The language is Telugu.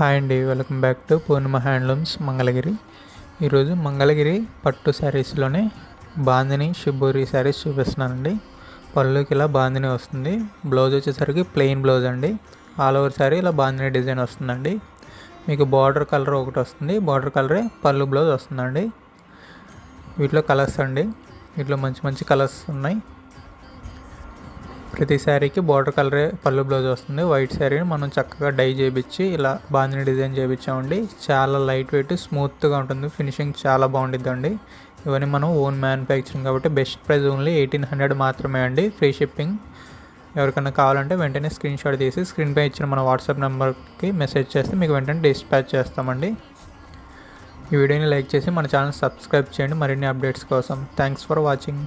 హాయ్ అండి, welcome back to Purnima handlooms Mangalagiri. ఈరోజు మంగళగిరి పట్టు శారీస్లోనే బాందిని షిబోరి శారీస్ చూపిస్తున్నానండి. పళ్ళుకి ఇలా బాందిని వస్తుంది. బ్లౌజ్ వచ్చేసరికి ప్లెయిన్ బ్లౌజ్ అండి. ఆల్ ఓవర్ శారీ ఇలా బాందిని డిజైన్ వస్తుందండి. మీకు బార్డర్ కలర్ ఒకటి వస్తుంది, బార్డర్ కలరే పళ్ళు బ్లౌజ్ వస్తుందండి. వీటిలో కలర్స్ అండి, వీటిలో మంచి మంచి కలర్స్ ఉన్నాయి. ప్రతి శారీకి బార్డర్ కలరే పళ్ళు బ్లౌజ్ వస్తుంది. వైట్ శారీని మనం చక్కగా డై చేయించి ఇలా బాందిని డిజైన్ చేయించామండి. చాలా లైట్ వెయిట్, స్మూత్గా ఉంటుంది. ఫినిషింగ్ చాలా బాగుంటుందండి. ఇవన్నీ మనం ఓన్ మ్యానుఫ్యాక్చరింగ్ కాబట్టి బెస్ట్ ప్రైస్ ఓన్లీ 1800 మాత్రమే అండి. Free shipping. ఎవరికైనా కావాలంటే వెంటనే స్క్రీన్ షాట్ తీసి స్క్రీన్పై ఇచ్చిన మన వాట్సాప్ నెంబర్కి మెసేజ్ చేస్తే మీకు వెంటనే డిస్పాచ్ చేస్తామండి. ఈ వీడియోని లైక్ చేసి మన ఛానల్ సబ్స్క్రైబ్ చేయండి మరిన్ని అప్డేట్స్ కోసం. Thanks for watching.